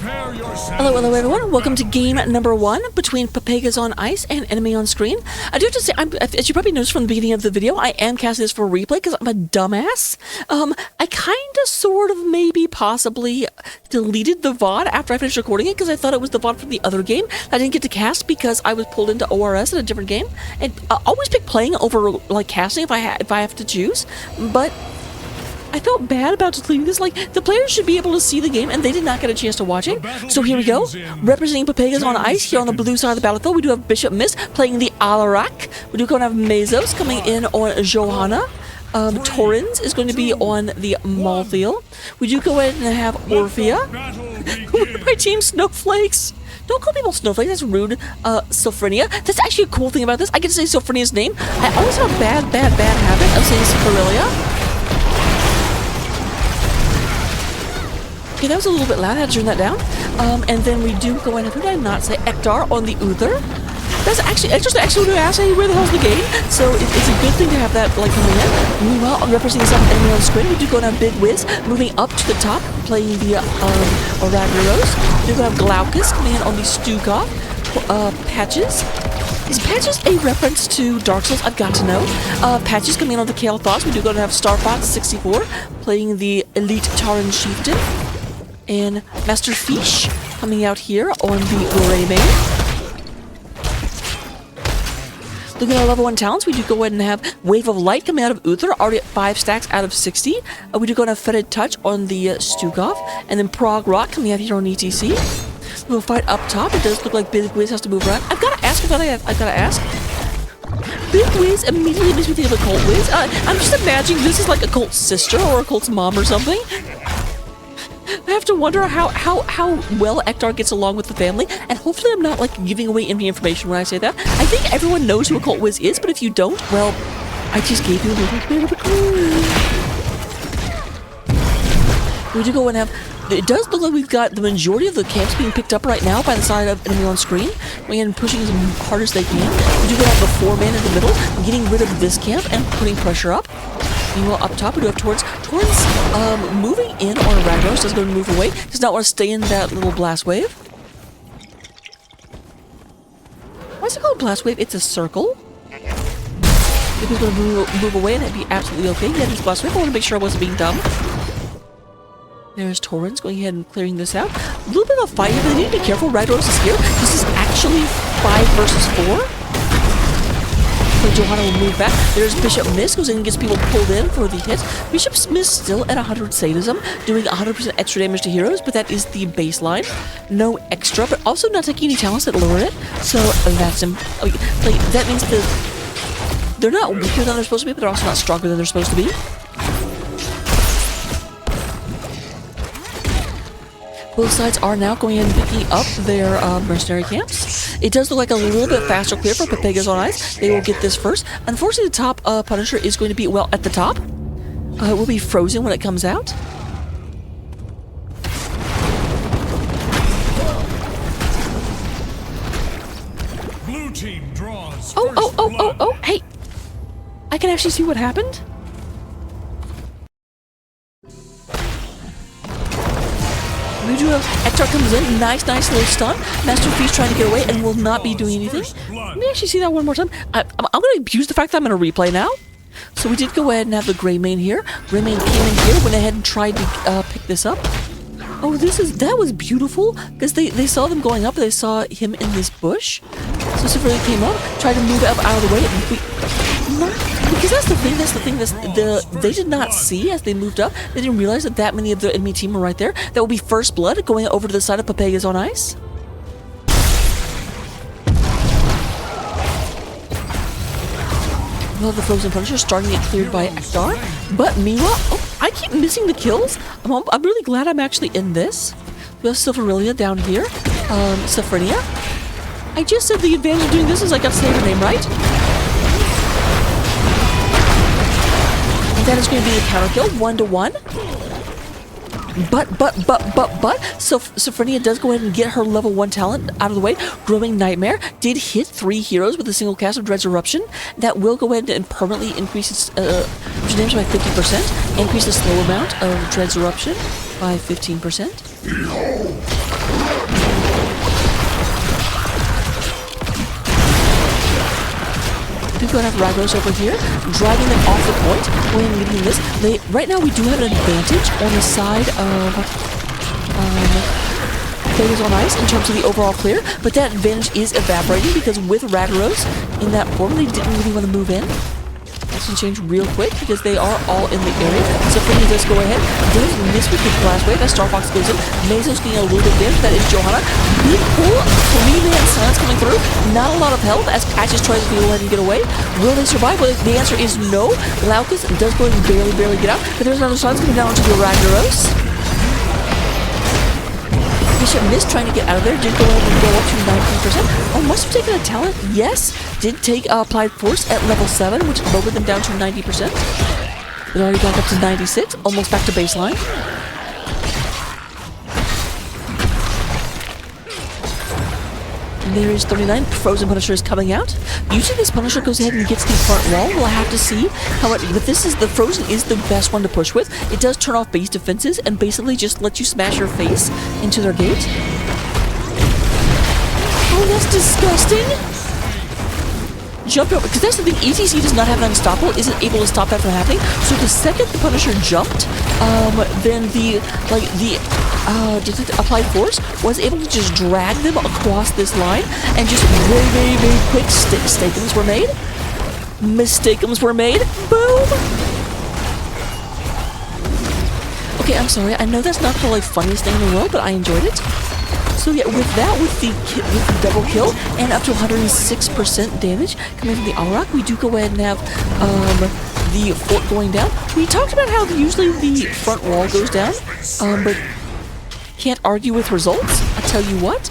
Hello, hello everyone. Welcome to game number 1 between Pepegas on ice and Enemy on Screen. I do have to say, as you probably noticed from the beginning of the video, I am casting this for replay because I'm a dumbass. I kind of, sort of, maybe, possibly deleted the VOD after I finished recording it because I thought it was the VOD from the other game I didn't get to cast because I was pulled into ORS in a different game. And I always pick playing over, like, casting if I have to choose, but I felt bad about deleting this. Like, the players should be able to see the game, and they did not get a chance to watch it. So here we go. Representing Pepegas on ice, here on the blue side of the battlefield, we do have Bishop Mist playing the Alarak. We do going to have Mezos coming in on Johanna. Torrens is going to be on the Malthiel. We do go ahead and have Orphea. My team Snowflakes. Don't call people snowflakes, that's rude. Sophrenia. That's actually a cool thing about this. I get to say Sophrenia's name. I always have a bad habit of saying Sophorelia. Okay, that was a little bit loud. I had to turn that down. And then we do go in, who did I not say? Ektar on the Uther. That's actually, Ektar's actually going to ask me where the hell's the game. So it's a good thing to have that, like, coming in. Meanwhile, representing some Enemy on Screen, we do go down Big Wiz, moving up to the top, playing the Oraguros. We do go have Glaucus coming in on the Stukov. Patches. Is Patches a reference to Dark Souls? I've got to know. Patches coming in on the Kale Thoughts. We do go to have Starfox 64 playing the Elite Taran Chieftain. And Master Fish coming out here on the Rayman. Looking at our level 1 talents, we do go ahead and have Wave of Light coming out of Uther, already at 5 stacks out of 60. We do go and have Fetid Touch on the Stukov. And then Prog Rock coming out here on ETC. We'll fight up top. It does look like Big Wiz has to move around. I've got to ask. I've got to ask. Big Wiz immediately makes me think of a Cult Wiz. I'm just imagining this is like a Cult's sister or a Cult's mom or something. I have to wonder how well Ektar gets along with the family, and hopefully I'm not, like, giving away any information when I say that. I think everyone knows who a Cult Wiz is, but if you don't, well, I just gave you a little bit of a clue. We do go and have... It does look like we've got the majority of the camps being picked up right now by the side of Enemy on Screen. Going in and pushing as hard as they can. We do go have the 4-man in the middle, getting rid of this camp and putting pressure up. Meanwhile, up top, we do have Torrens. Torrens, moving in on Ragnaros, does going to move away. Does not want to stay in that little blast wave. Why is it called blast wave? It's a circle. If he's going to move away, and it'd be absolutely okay. Yeah, this blast wave. I want to make sure I wasn't being dumb. There's Torrens going ahead and clearing this out. A little bit of a fight here, but they need to be careful. Ragnaros is here. This is actually 5 versus 4. Johanna will move back. There's Bishop Mist, goes in and gets people pulled in for the hit. Bishop Mist still at 100 sadism, doing 100% extra damage to heroes, but that is the baseline. No extra, but also not taking any talents that lower it. So that's him. Like, that means that they're not weaker than they're supposed to be, but they're also not stronger than they're supposed to be. Both sides are now going in and picking up their mercenary camps. It does look like a little bit faster clear for Pepegas on ice. They will get this first. Unfortunately, the top Punisher is going to be, well, at the top. It will be frozen when it comes out. Blue team draws. Oh, hey. I can actually see what happened. We do have Ektar comes in, nice little stun. Master Feast trying to get away and will not be doing anything. Let me actually see that one more time. I'm going to abuse the fact that I'm going to replay now. So we did go ahead and have the Greymane here. Greymane came in here, went ahead and tried to pick this up. Oh, that was beautiful because they saw them going up. They saw him in this bush. So Sophrenia came up, tried to move up out of the way. Because that's the thing. They did not see as they moved up. They didn't realize that many of the enemy team were right there. That would be first blood going over to the side of Pepegas on ice. We'll have the Frozen Punisher starting to get cleared by Ektar. But meanwhile, I keep missing the kills. I'm really glad I'm actually in this. We have Sophorelia down here. Sophrenia. I just said the advantage of doing this is I got to say her name right. That is going to be a counter kill, 1-to-1. But, Sophrenia does go ahead and get her level 1 talent out of the way. Growing Nightmare did hit 3 heroes with a single cast of Dread's Eruption. That will go ahead and permanently increase its damage by 50%, increase the slow amount of Dread's Eruption. by 15%. We've got to have Ragros over here, driving them off the point. Going and getting this. Right now, we do have an advantage on the side of Pepegas on ice in terms of the overall clear, but that advantage is evaporating because with Ragros in that portal, they didn't really want to move in. That's going to change real quick because they are all in the area. So Finny does go ahead, does miss with the blast wave as Star Fox goes in. Meso's getting a little bit damage. That is Johanna. Big pull, 3-man silence coming through. Not a lot of help as Patches tries to go ahead and get away. Will they survive? Well, the answer is no. Glaucus does go ahead and barely get out, but there's another silence coming down onto the Ragnaros. Bishop missed trying to get out of there, did go ahead and go up to 19%. Oh, must have taken a talent, yes. Did take Applied Force at level 7, which lowered them down to 90%. It already got up to 96, almost back to baseline. And there is 39. Frozen Punisher is coming out. Usually this Punisher goes ahead and gets the front wall. We'll have to see how it... But the Frozen is the best one to push with. It does turn off base defenses and basically just lets you smash your face into their gate. Oh, that's disgusting. Jumped over, because that's the thing, ETC does not have an unstoppable, isn't able to stop that from happening. So the second the Punisher jumped, then the Applied Force was able to just drag them across this line, and just very quick mistakes were made. Mistakes were made. Boom! Okay, I'm sorry, I know that's not the funniest thing in the world, but I enjoyed it. So yeah, with that, with the double kill and up to 106% damage coming from the Auroch, we do go ahead and have the fort going down. We talked about how usually the front wall goes down, but can't argue with results. I tell you what.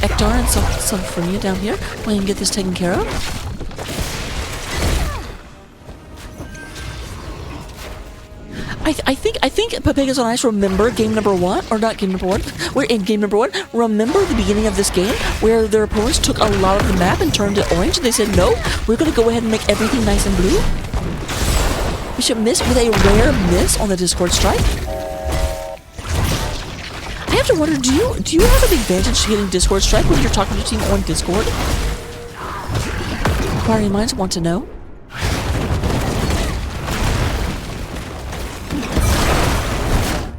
Ektar and Sophronia down here. We can get this taken care of. I think Pepegas on Ice remember game number 1, or not game number 1. We're in game number 1. Remember the beginning of this game where their opponents took a lot of the map and turned it orange. They said, no, we're going to go ahead and make everything nice and blue. Bishop missed with a rare miss on the Discord strike. I have to wonder, do you have an advantage hitting Discord strike when you're talking to your team on Discord? Inquiring minds want to know.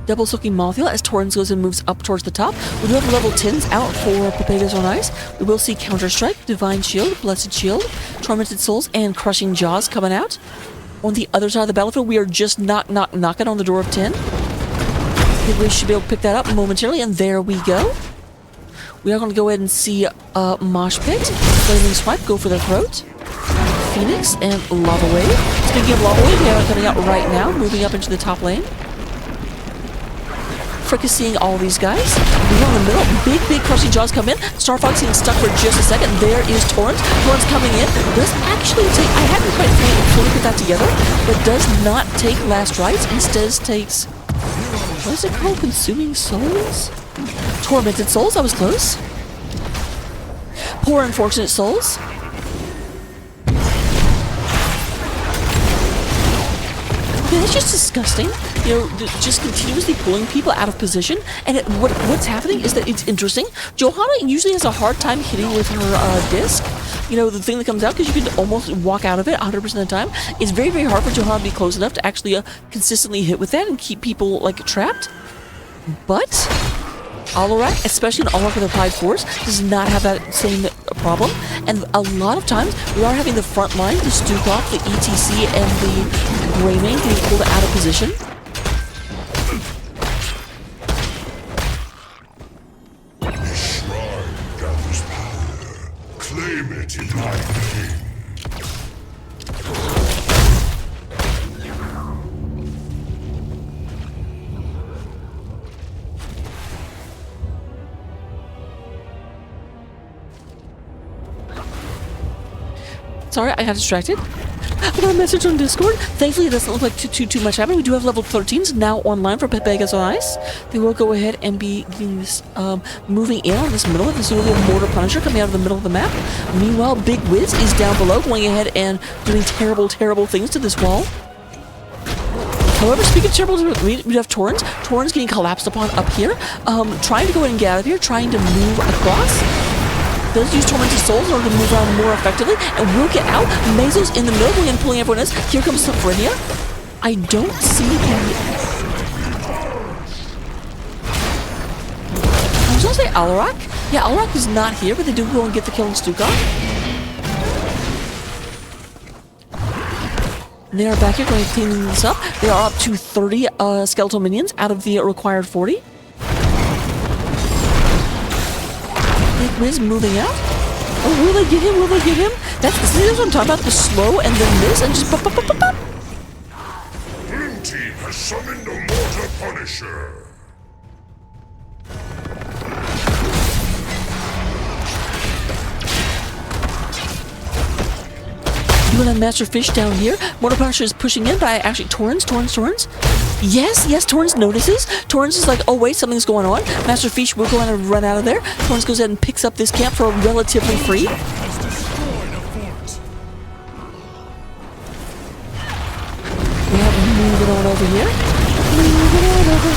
Double soaking Mothula as Torrens goes and moves up towards the top. We do have level 10s out for Pepegas on Ice. We will see Counter Strike, Divine Shield, Blessed Shield, Tormented Souls, and Crushing Jaws coming out. On the other side of the battlefield, we are just knocking on the door of 10. We should be able to pick that up momentarily, and there we go. We are going to go ahead and see Mosh Pit, Flaming Swipe, go for the throat. Phoenix and Lava Wave. Speaking of Lava Wave, they are coming out right now, moving up into the top lane. Frick is seeing all these guys. We're in the middle. Big Crushing Jaws come in. Star Fox getting stuck for just a second. There is Torrent. Torrent's coming in. Does actually take... I haven't quite fully put that together, but does not take Last Rites. Instead takes... What is it called? Consuming Souls? Tormented Souls, I was close. Poor Unfortunate Souls. Yeah, that's just disgusting. You know, just continuously pulling people out of position. And what's happening is that it's interesting. Johanna usually has a hard time hitting with her disc. You know, the thing that comes out, because you can almost walk out of it 100% of the time. It's very hard for Johanna to be close enough to actually consistently hit with that and keep people, like, trapped. But Alarak, especially an Alarak with Applied Force, does not have that same problem. And a lot of times, we are having the front line to Stuke off the ETC and the Greymane getting pulled out of position. Claim it in my name. Sorry, I got distracted. I got a message on Discord. Thankfully, it doesn't look like too much happening. We do have level 13s now online for Pepegas on Ice. They will go ahead and be getting this, moving in on this middle. This will be a Mortar Punisher coming out of the middle of the map. Meanwhile, Big Wiz is down below, going ahead and doing terrible things to this wall. However, speaking of terrible, we have Torrens. Torrens getting collapsed upon up here. Trying to go ahead and get out of here, trying to move across. Does use Tormented Souls in order to move around more effectively, and will get out. Mezo's in the middle, going and pulling everyone else. Here comes Sophrenia. I don't see him. I was going to say Alarak. Yeah, Alarak is not here, but they do go and get the kill on Stukov. They are back here going to clean this up. They are up to 30 skeletal minions out of the required 40. Big Wiz moving out. Oh, will they get him? Will they get him? That's what I'm talking about. The slow and then this and just pop. Blue team has summoned a Mortar Punisher. Doing a Master Fish down here. Mortar Punisher is pushing in, but I actually Torrens. Yes, Torrens notices. Torrens is like, oh wait, something's going on. Master Fish will go ahead and run out of there. Torrens goes ahead and picks up this camp for relatively free. We have to move it on over here. Move it on over.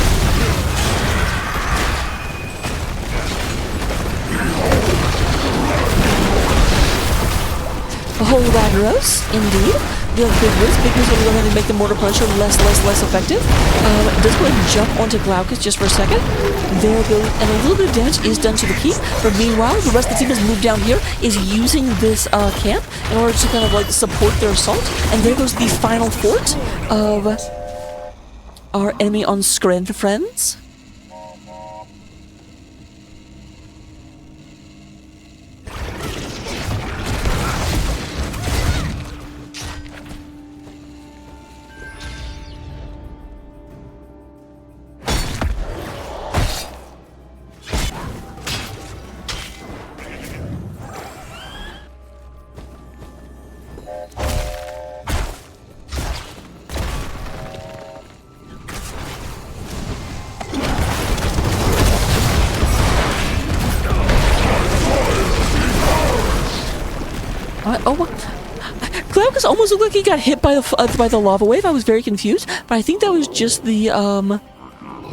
Oh, Ragnaros, indeed. The Big Wiz will go ahead and make the Mortar Punisher less effective. Does go ahead and jump onto Glaucus just for a second. There goes, and a little bit of damage is done to the keep. But meanwhile, the rest of the team has moved down here, is using this camp in order to kind of like support their assault. And there goes the final fort of our enemy on Scren, friends. Glaucus almost looked like he got hit by the lava wave. I was very confused, but I think that was just the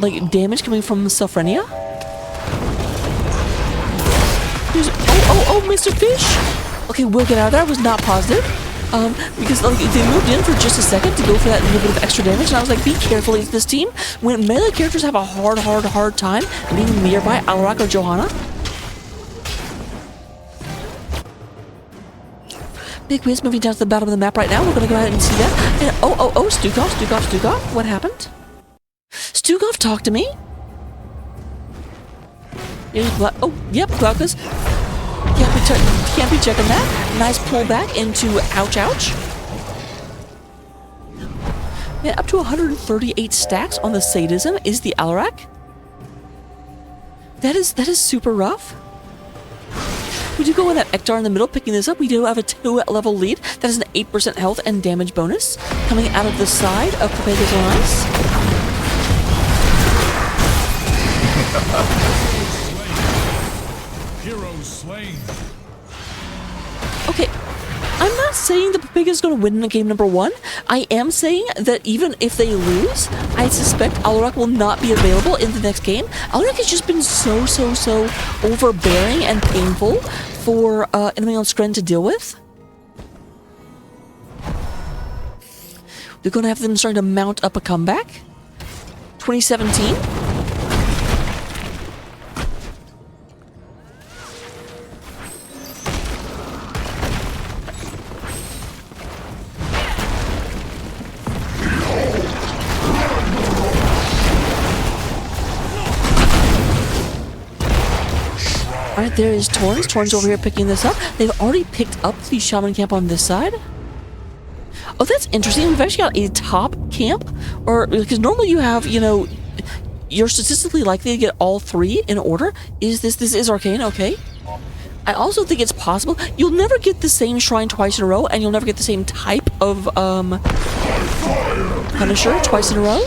like damage coming from Sophrenia. Oh, Mr. Fish. Okay, we'll get out of there. I was not positive. Because like, they moved in for just a second to go for that little bit of extra damage, and I was like, be careful against this team. When melee characters have a hard time being nearby Alarak or Johanna. Big Wiz moving down to the bottom of the map right now. We're going to go ahead and see that. And Stukov. What happened? Stukov, talk to me. Oh, yep, Glaucus. Can't be checking that. Nice pullback into ouch. Man, up to 138 stacks on the sadism is the Alarak. That is super rough. We do go in that Ektar in the middle, picking this up. We do have a 2-level lead. That is an 8% health and damage bonus coming out of the side of Pepegas on Ice. Hero slain. Okay, I'm not saying that Pepegas is going to win in game number 1. I am saying that even if they lose, I suspect Alarak will not be available in the next game. Alarak has just been so overbearing and painful for enemy on Scren to deal with. They're going to have them starting to mount up a comeback. 2017. Alright, there is Torrens. Torrens over here picking this up. They've already picked up the Shaman camp on this side. Oh, that's interesting. We've actually got a top camp. Or, because normally you have, you know, you're statistically likely to get all 3 in order. This is Arcane, okay. I also think it's possible you'll never get the same shrine twice in a row, and you'll never get the same type of Punisher twice in a row.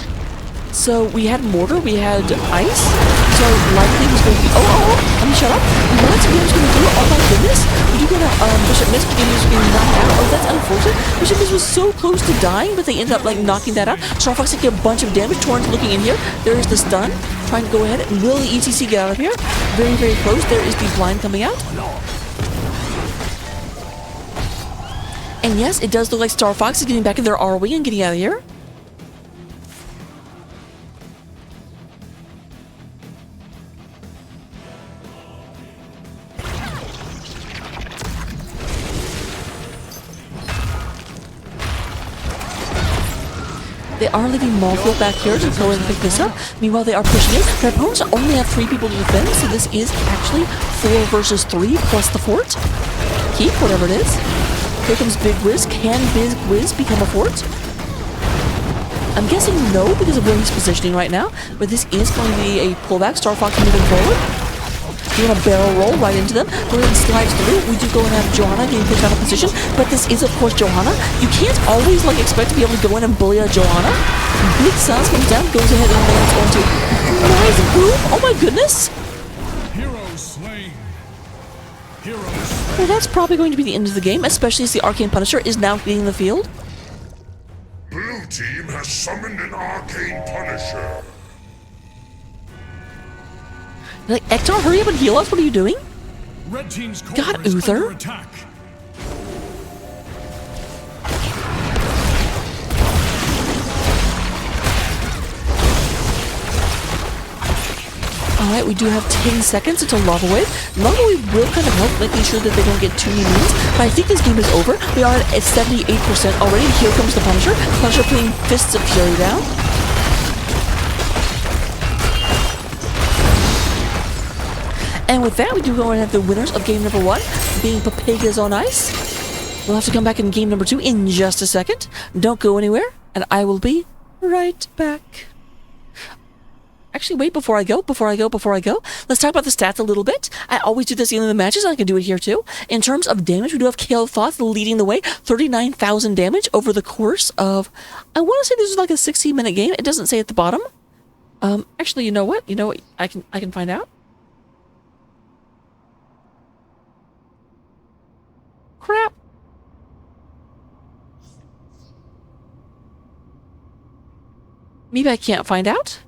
So we had mortar, we had ice, so likely was going to be let me shut up. What's Game's going to do? Oh my goodness. We do get a Bishop Mist, Game is being knocked out. Oh, that's unfortunate. Bishop Mist was so close to dying, but they ended up like knocking that out. Star Fox taking a bunch of damage. Torrent's looking in here. There is the stun. Trying to go ahead. Will the ETC get out of here? Very, very close. There is the blind coming out. And yes, it does look like Star Fox is getting back in their ROE and getting out of here. They are leaving Mallfield back here to go and pick this up. Meanwhile, they are pushing it. Their opponents only have 3 people to defend, so this is actually 4 versus 3 plus the fort. Keep, whatever it is. Here comes Big Wiz. Can Big Wiz become a fort? I'm guessing no, because of where he's positioning right now. But this is going to be a pullback. Star Fox moving forward. Doing a barrel roll right into them. Go ahead and slide through. We do go and have Johanna getting pushed out of position. But this is, of course, Johanna. You can't always, like, expect to be able to go in and bully a Johanna. Big Sans comes down, goes ahead and lands onto nice boom. Oh my goodness. Hero slain. Hero slain. Well, that's probably going to be the end of the game, especially as the Arcane Punisher is now hitting the field. Blue team has summoned an Arcane Punisher. Like, Ektar, hurry up and heal us. What are you doing? Red team's core God, is Uther. under attack. Alright, we do have 10 seconds until Lava Wave. Lava Wave will kind of help making sure that they don't get too many minions, but I think this game is over. We are at 78% already. Here comes the Punisher. Punisher putting Fists of Fury down. And with that, we do go and have the winners of game number 1, being Pepegas on Ice. We'll have to come back in game number 2 in just a second. Don't go anywhere, and I will be right back. Actually, wait, before I go, let's talk about the stats a little bit. I always do this in the matches, and I can do it here too. In terms of damage, we do have Kale Thoth leading the way, 39,000 damage over the course of, I want to say this is like a 16-minute game. It doesn't say at the bottom. Actually, you know what? I can find out. Crap. Maybe I can't find out.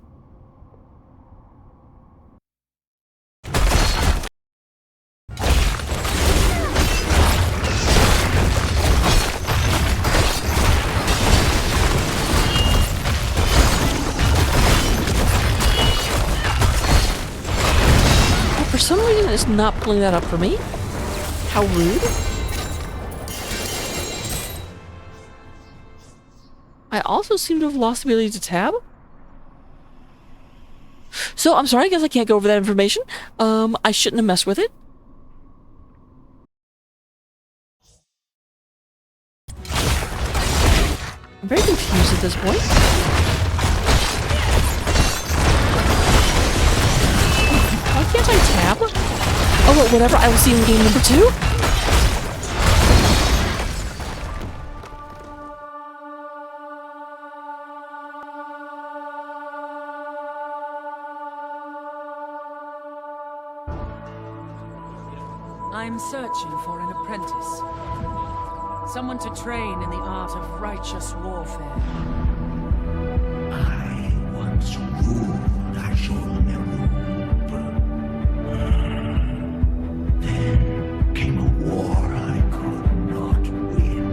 For some reason, it's not pulling that up for me. How rude. I also seem to have lost the ability to tab. So, I'm sorry, I guess I can't go over that information. I shouldn't have messed with it. I'm very confused at this point. Why can't I tab? Oh, well, whatever, I will see you in game number 2. I'm searching for an apprentice. Someone to train in the art of righteous warfare. I once ruled Ashur-Meru. Then came a war I could not win.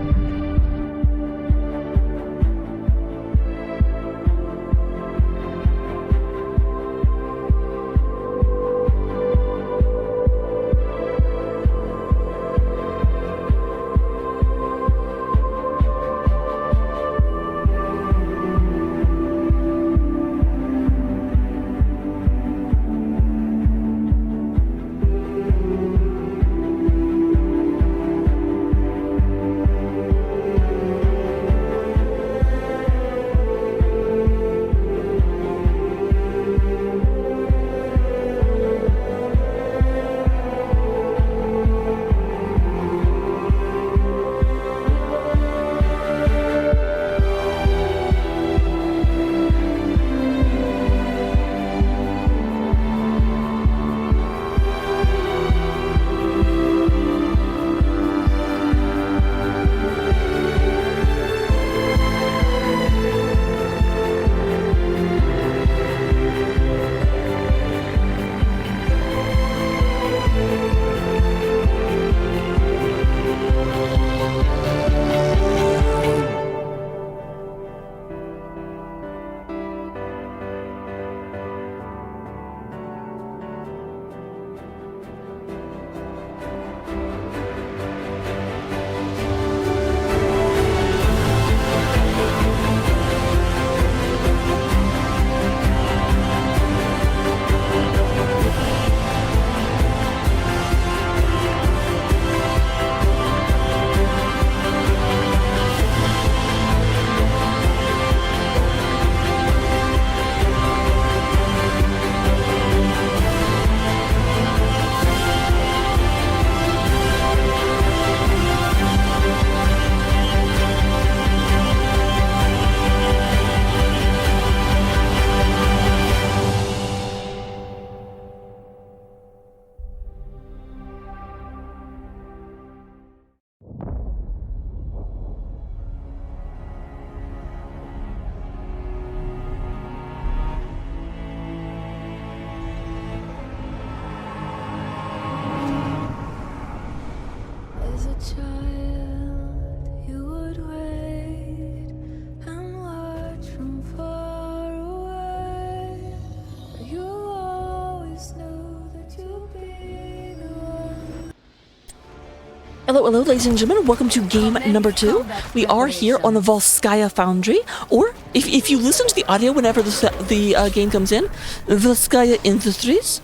Hello, hello, ladies and gentlemen. Welcome to game number 2. We are here on the Volskaya Foundry, or if you listen to the audio whenever the game comes in, Volskaya Industries.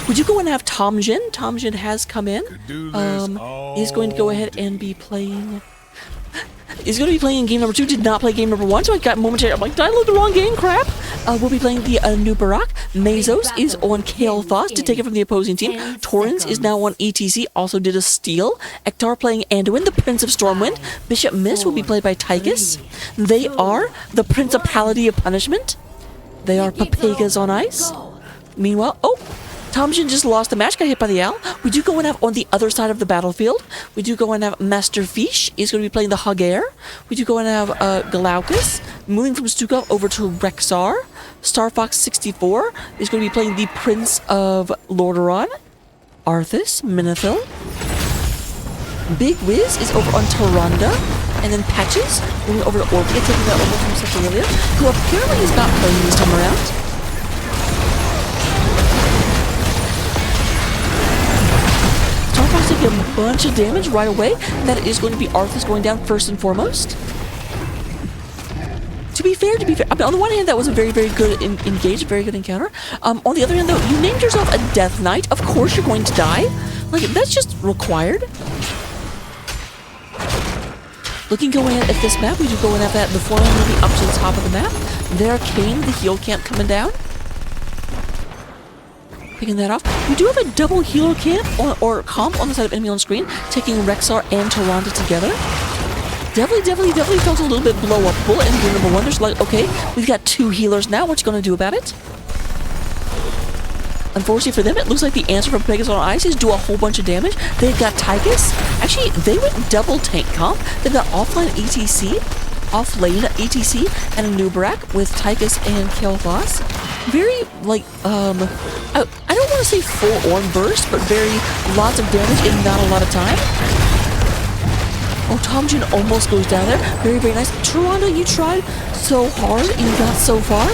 Would you go and have Tom Jin? Tom Jin has come in. He's going to go ahead and be playing. He's going to be playing game number 2. Did not play game number 1, so I got momentary. I'm like, did I load the wrong game? Crap. We'll be playing the new Barak. Mesos is on Kael'thas to take it from the opposing team. Torrens is now on ETC, also did a steal. Ektar playing Anduin, the Prince of Stormwind. Bishop Miss will be played by Tychus. They are the Principality of Punishment. They are Pepegas on ice. Meanwhile, Tom Jin just lost the match, got hit by the owl. We do go and have on the other side of the battlefield. We do go and have Master Fish is going to be playing the Hagar. We do go and have Glaucus moving from Stukov over to Rexar. Star Fox 64 is going to be playing the Prince of Lordaeron. Arthas, Minithil. Big Wiz is over on Tyrande. And then Patches moving over to Orpea, taking that over from Sephiroth, who apparently is not playing this time around. Taking a bunch of damage right away. That is going to be Arthas going down first and foremost. To be fair, I mean, on the one hand, that was a very, very good engage, very good encounter. On the other hand, though, you named yourself a Death Knight. Of course you're going to die. Like, that's just required. Looking going at this map, we do go and have that before moving up to the top of the map. There came the heal camp coming down. Picking that off. We do have a double healer camp or comp on the side of enemy on screen, taking Rexar and Tyrande together. Definitely felt a little bit blow upable in game number 1. There's like, okay, we've got 2 healers now. What you gonna do about it? Unfortunately for them, it looks like the answer from Pepegas on ice is do a whole bunch of damage. They've got Tychus. Actually, they went double tank comp. They've got offline ETC, off-lane ETC, and a new Barak with Tychus and Kael'thas. Very, like, I don't want to say full-on burst, but very lots of damage in not a lot of time. Oh, Tom Jin almost goes down there. Very, very nice. Tyrande, you tried so hard and you got so far.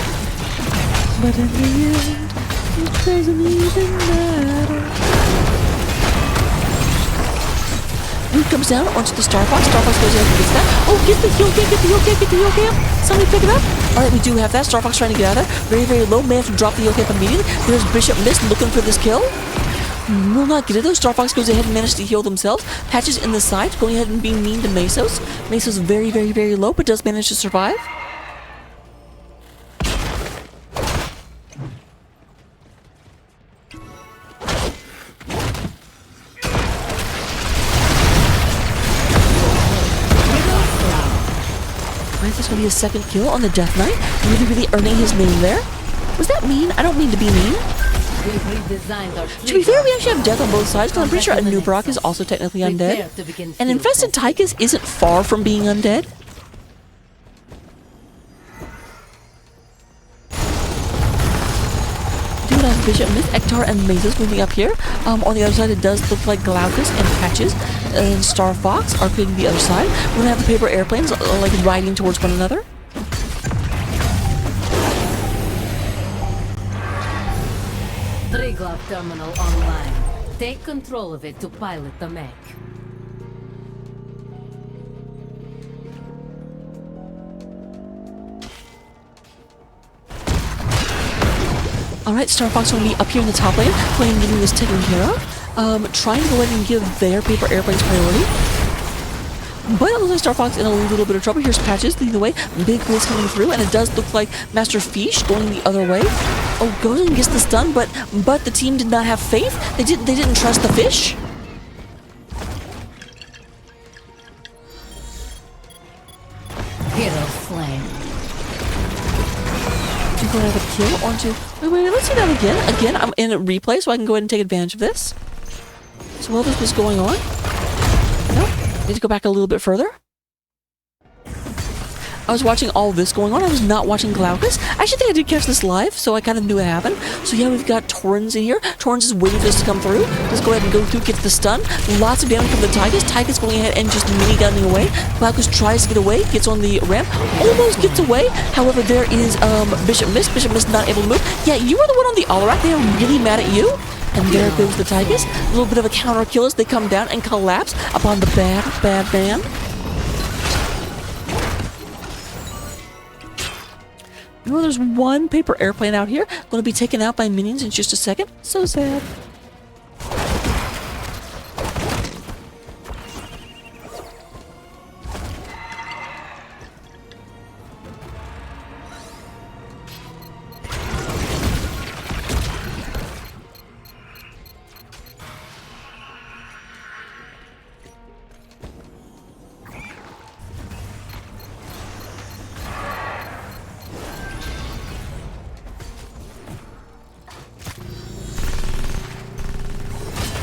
But in the end, it doesn't even matter. Root comes down onto the Star Fox. Star Fox goes in and gets that. Oh, get the heal camp, get the heal camp, get the heal camp. Somebody pick it up. Alright, we do have that. Star Fox trying to get out of there. Very, very low. May have to drop the heal camp immediately. There's Bishop Mist looking for this kill. Will not get it though. Star Fox goes ahead and manages to heal themselves. Patches in the side, going ahead and being mean to Mesos. Mesos very, very, very low, but does manage to survive. There's going to be a second kill on the Death Knight. Really, really earning his name there. Was that mean? I don't mean to be mean. To be fair, we actually have death on both sides, because I'm pretty sure a new Barak is also technically undead. And Infested Tychus isn't far from being undead. Do have Bishop, Myth, Ektar, and Mesos moving up here. On the other side, it does look like Glaucus and Patches and Star Fox are creating the other side. We're going to have the paper airplanes like riding towards one another. Triglav terminal online. Take control of it to pilot the mech. Alright, Star Fox will be up here in the top lane, going and getting this taken care of. Trying to go ahead and give their paper airplanes priority. But it looks like Star Fox in a little bit of trouble. Here's Patches leading the way. Big Wiz coming through, and it does look like Master Fish going the other way. Oh, goes and gets the stun, but the team did not have faith. They didn't trust the fish. Hero flame. Go ahead and have a kill onto. Wait, let's see that again. Again, I'm in a replay, so I can go ahead and take advantage of this. So while this was going on, no, need to go back a little bit further. I was watching all this going on. I was not watching Glaucus. I actually think I did catch this live, so I kind of knew it happened. So yeah, we've got Torrens in here. Torrens is waiting for this to come through. Let's go ahead and go through, gets the stun. Lots of damage from the Tychus. Tychus going ahead and just mini-gunning away. Glaucus tries to get away, gets on the ramp, almost gets away. However, there is Bishop Mist. Bishop Mist not able to move. Yeah, you were the one on the Alarak. They are really mad at you. And there goes the Tychus. A little bit of a counter kill as they come down and collapse upon the bad man. You know, there's one paper airplane out here. Going to be taken out by minions in just a second. So sad.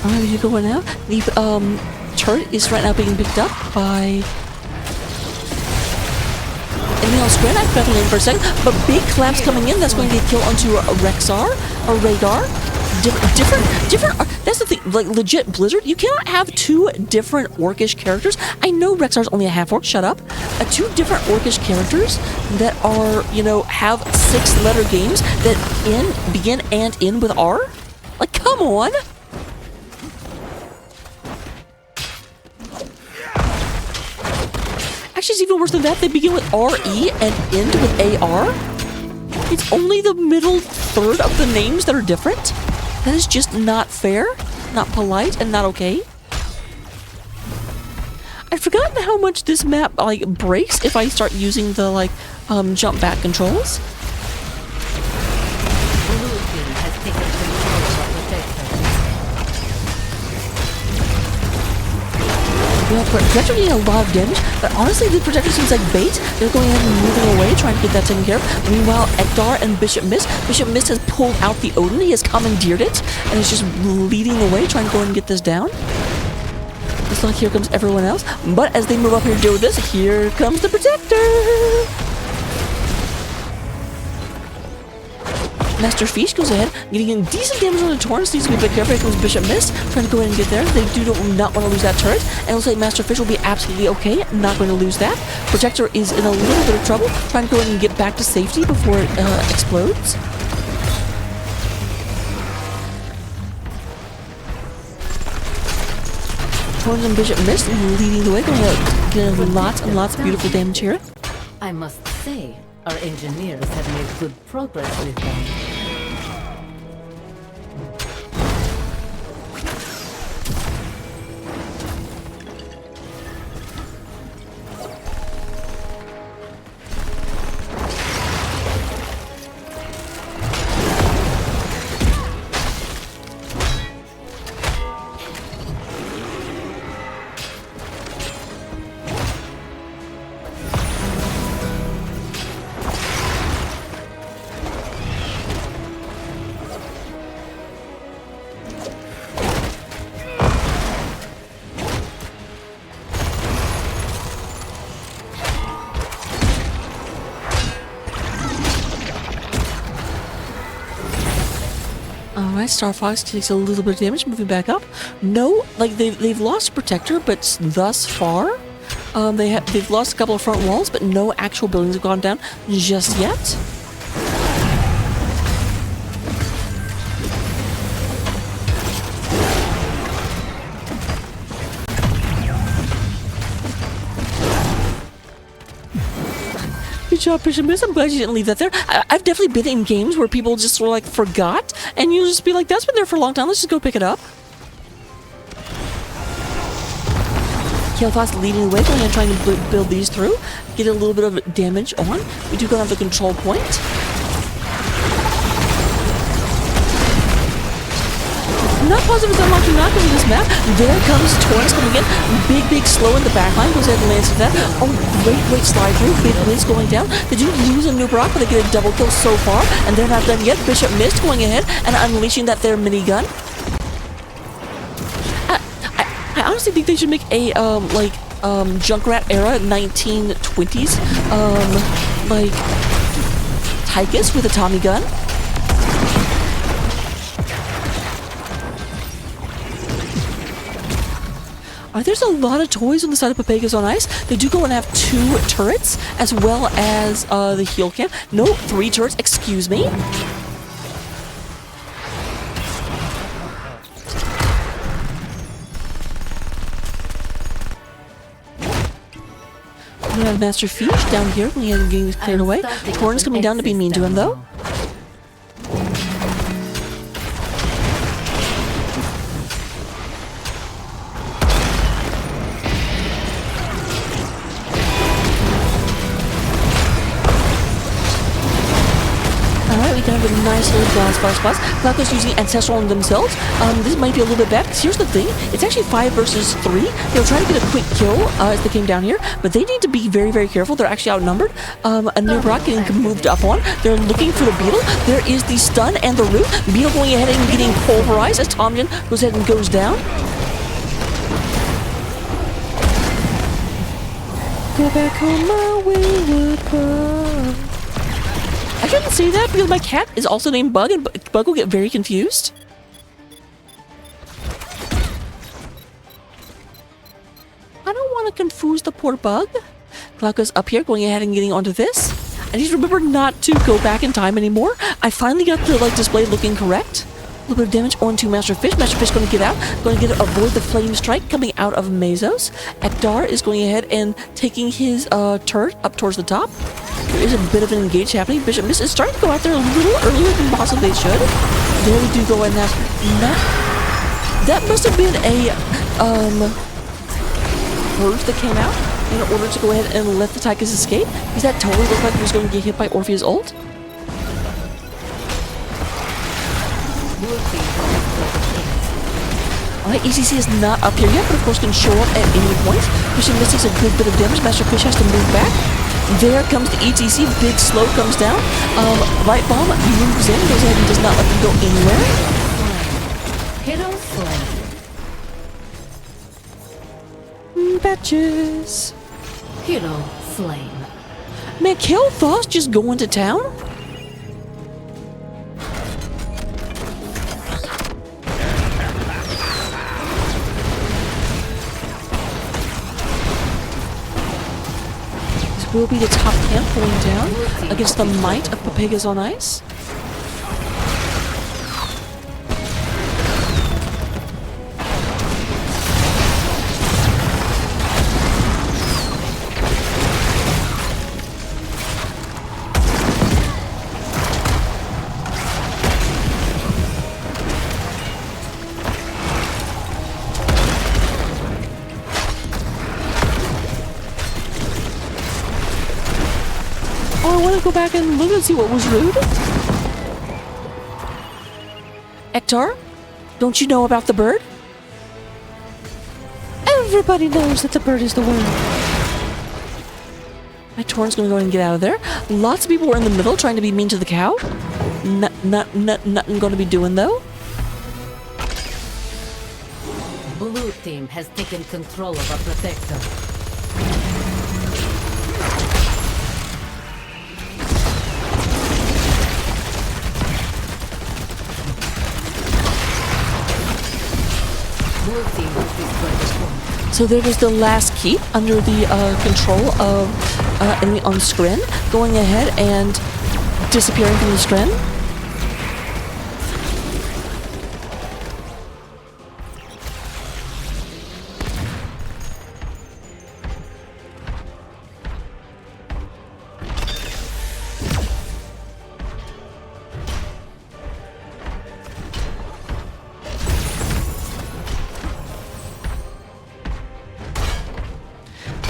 Alright, you going now? The turret is right now being picked up by enemy on Scren. I forgot the name for a second, but big collapse coming in. That's going to get kill onto a Rexar or Radar. Different. That's the thing. Like legit, Blizzard, you cannot have two different orcish characters. I know Rexar's only a half orc. Shut up. Two different orcish characters that are, you know, have 6-letter games that begin and end with R. Like, come on. Actually, it's even worse than that. They begin with RE and end with AR. It's only the middle third of the names that are different. That is just not fair, not polite, and not okay. I've forgotten how much this map like breaks if I start using the like jump back controls. Blue team has taken control of Protector. Well, Protector getting a lot of damage, but honestly, the Protector seems like bait. They're going ahead and moving away, trying to get that taken care of. Meanwhile, Ekdar and Bishop Mist. Bishop Mist has pulled out the Odin. He has commandeered it, and is just leading the way, trying to go ahead and get this down. It's like here comes everyone else. But as they move up here to deal with this, here comes the Protector! Master Feast goes ahead, getting in decent damage on the Torrents. Needs to be a bit careful. Here comes Bishop Mist, trying to go ahead and get there. They do not want to lose that turret. And it looks like Master Fish will be absolutely okay. Not going to lose that. Protector is in a little bit of trouble, trying to go ahead and get back to safety before it explodes. Torrents and Bishop Mist leading the way, going to get lots and lots of beautiful damage here. I must say, our engineers have made good progress with them. Alright, Star Fox takes a little bit of damage, moving back up. No, like they've lost Protector, but thus far, they've lost a couple of front walls, but no actual buildings have gone down just yet. Good job, Bishop Mist. I'm glad you didn't leave that there. I've definitely been in games where people just sort of like forgot, and you'll just be like, that's been there for a long time, let's just go pick it up. Kael'thas leading the way, going and trying to build these through, get a little bit of damage on. We do go have the control point. Not positive it's unlocked or not because of this map. There comes Torrents coming in. Big slow in the backline. Goes ahead and lands to that. Oh, great slide through. Big Blitz going down. They do lose a noob rock, but they get a double kill so far. And they're not done yet. Bishop Mist going ahead and unleashing that there minigun. I honestly think they should make a, Junkrat era 1920s, like, Tychus with a Tommy gun. There's a lot of toys on the side of Pepegas on Ice. They do go and have 2 turrets, as well as the heal cam. No, 3 turrets, excuse me. have Master Fish down here when he is getting cleared away. Torn's coming down to be mean to him, though. Alright, we can have a nice little blast. Falco's using Ancestral on themselves. This might be a little bit bad, because here's the thing. It's actually 5 versus 3. They were trying to get a quick kill as they came down here, but they need to be very, very careful. They're actually outnumbered. A new rock getting moved up on. They're looking for the Beetle. There is the stun and the root. Beetle going ahead and getting pulverized as Tomjin goes ahead and goes down. Go back home, my wayward bug. I shouldn't say that because my cat is also named Bug, and Bug will get very confused. I don't want to confuse the poor Bug. Glauca's up here going ahead and getting onto this. I need to remember not to go back in time anymore. I finally got the display looking correct. A little bit of damage onto Master Fish. Master Fish going to get out. Going to avoid the flame strike coming out of Mezos. Ekdar is going ahead and taking his turret up towards the top. There is a bit of an engage happening. Bishop Miss is starting to go out there a little earlier than possibly they should. There we do go and that must have been a purge that came out in order to go ahead and let the Tychus escape. Because that totally looked like he was going to get hit by Orpheus' ult. Alright, ECC is not up here yet, but of course can show up at any point. Bishop Miss takes a good bit of damage. Master Fish has to move back. There comes the ETC. Big Slow comes down. Light Bomb moves in, goes ahead and does not let them go anywhere. Hero slain. Batches. Hero slain. Man, Kel'Thas just going to town? Will be the top camp going down against the might of Pepegas on ice. Oh, I want to go back and look and see what was rude. Ekdar, don't you know about the bird? Everybody knows that the bird is the winner. My Torn's gonna go ahead and get out of there. Lots of people were in the middle trying to be mean to the cow. Nothing gonna be doing though. Blue team has taken control of a protector. So there was the last keep under the control of enemy on Scren, going ahead and disappearing from the Scren.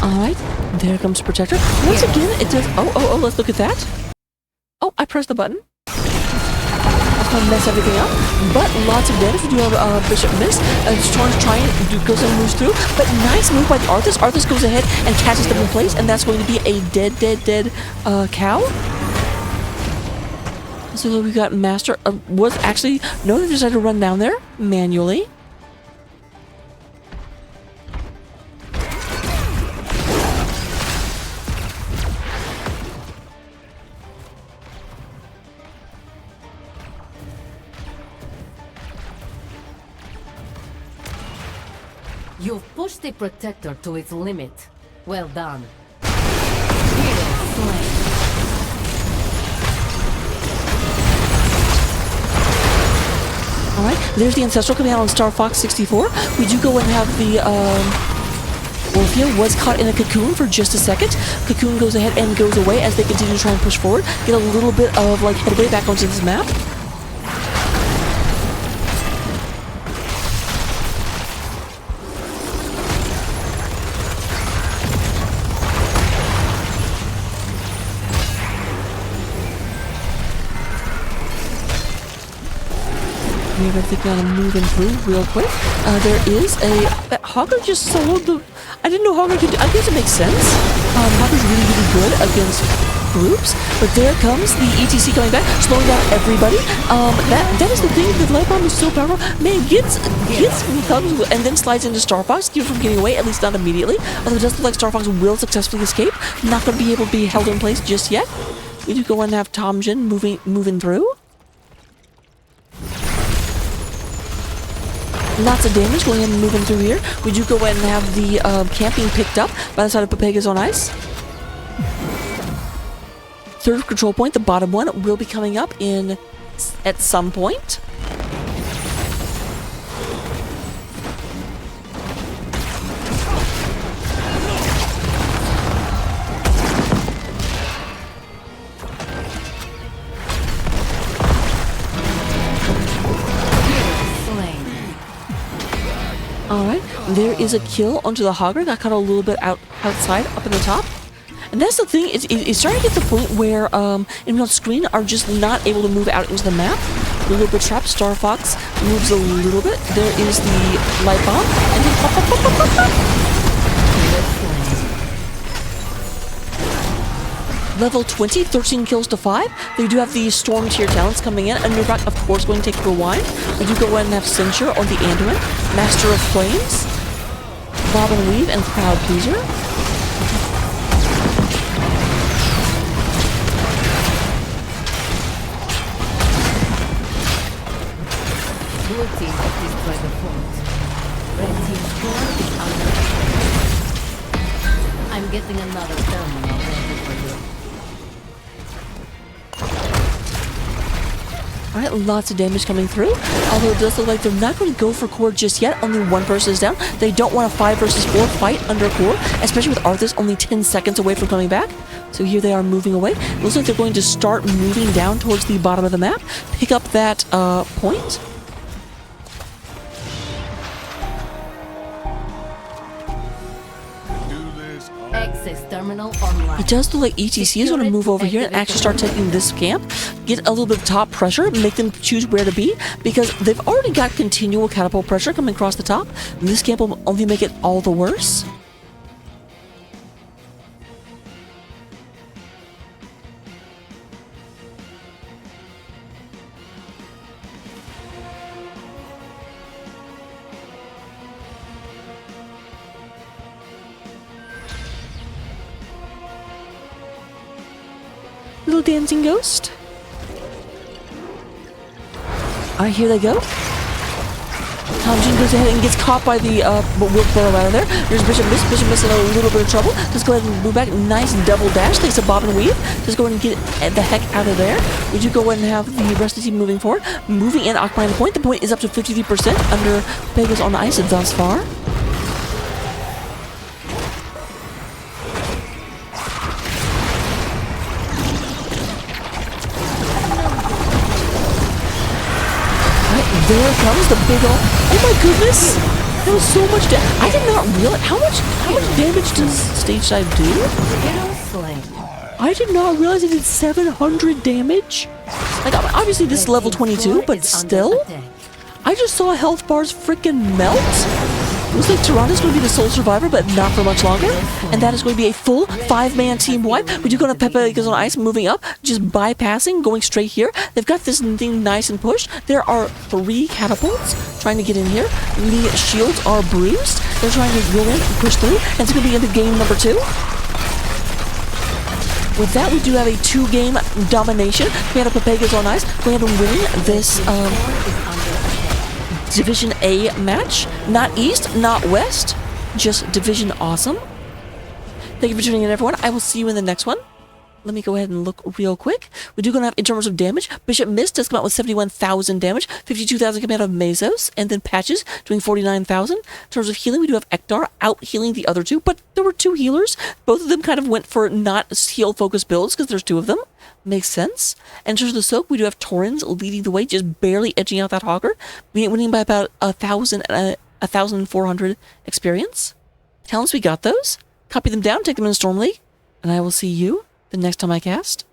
Alright, there comes Protector. Once again, it does... Oh, let's look at that. Oh, I pressed the button. That's going to mess everything up. But lots of damage. We do have Bishop Miss. Storm's trying, goes and moves through. But nice move by the Arthas. Arthas goes ahead and catches them in place. And that's going to be a dead cow. So we got Master... was actually... No, they decided to run down there manually. You've pushed the Protector to its limit. Well done. Hero slain. Alright, there's the Ancestral coming out on Star Fox 64. We do go and have the Wolfia was caught in a cocoon for just a second. Cocoon goes ahead and goes away as they continue to try and push forward. Get a little bit of like headway back onto this map. We have everything kind of moving through real quick. There is a... Hogger just soloed the... I didn't know Hogger could... I guess it makes sense. Hogger's really, really good against groups. But there comes the ETC coming back, slowing down everybody. That is the thing. The light bomb is so powerful. Man, gets thugs and then slides into Star Fox. Keeps from getting away, at least not immediately. Although it does look like Star Fox will successfully escape. Not going to be able to be held in place just yet. We do go and have Tom Jin moving through. Lots of damage going in and moving through here. We do go ahead and have the camping picked up by the side of Pepegas on ice. Third control point, the bottom one, will be coming up at some point. Alright, there is a kill onto the Hogger. Got caught a little bit outside, up in the top. And that's the thing, it's starting to get to the point where enemy on screen are just not able to move out into the map. A little bit trapped. Star Fox moves a little bit. There is the light bomb. And then pop, pop, pop, pop, pop, pop. Level 20, 13 kills to 5. They do have the Storm tier talents coming in. And Nurback, of course, going to take Rewind. We do go ahead and have Censure on the Anduin. Master of Flames. Bob and Weave and Crowd Pleaser. Blue team has destroyed the fort. Red team's core is under attack. I'm getting another terminal ready for you. Alright, lots of damage coming through. Although it does look like they're not going to go for core just yet. Only one person is down. They don't want a 5 versus 4 fight under core, especially with Arthas only 10 seconds away from coming back. So here they are moving away. It looks like they're going to start moving down towards the bottom of the map. Pick up that point. Access terminal online. It does look like ETC is going to move over here and actually start taking this camp, get a little bit of top pressure, make them choose where to be, because they've already got continual catapult pressure coming across the top. And this camp will only make it all the worse. Little dancing ghost. Alright, here they go. Tom Jin goes ahead and gets caught by the Wolf Burrow out of there. There's Bishop Miss. Bishop Miss in a little bit of trouble. Just go ahead and move back. Nice double dash. Thanks to Bob and Weave. Just go ahead and get the heck out of there. We do go ahead and have the rest of the team moving forward. Moving in, occupying the point. The point is up to 53% under Pepegas on ice thus far. There comes the big old... Oh my goodness! That was so much damage. I did not realize... How much damage does stage side do? I did not realize it did 700 damage. Like, obviously this is level 22, but still... I just saw health bars freaking melt. Looks like Toronto's going to be the sole survivor, but not for much longer. And that is going to be a full 5-man team wipe. We do go to Pepegas on ice, moving up, just bypassing, going straight here. They've got this thing nice and pushed. There are 3 catapults trying to get in here. The shields are bruised. They're trying to go in and push through. And it's going to be into game number 2. With that, we do have a 2-game domination. We have Pepegas on ice. We have them winning this Division A match. Not East, not West, just Division Awesome. Thank you for tuning in, everyone. I will see you in the next one. let me go ahead and look real quick. We do going to have, in terms of damage, Bishop Mist does come out with 71,000 damage, 52,000 coming out of Mesos, and then Patches doing 49,000. In terms of healing, we do have Ektar out healing the other two, but there were two healers. Both of them kind of went for not heal-focused builds because there's two of them. Makes sense. And in terms of the soak, we do have Torrens leading the way, just barely edging out that Hogger, winning by about 1,400 experience. Talents, we got those. Copy them down, take them in Storm League, and I will see you the next time I cast.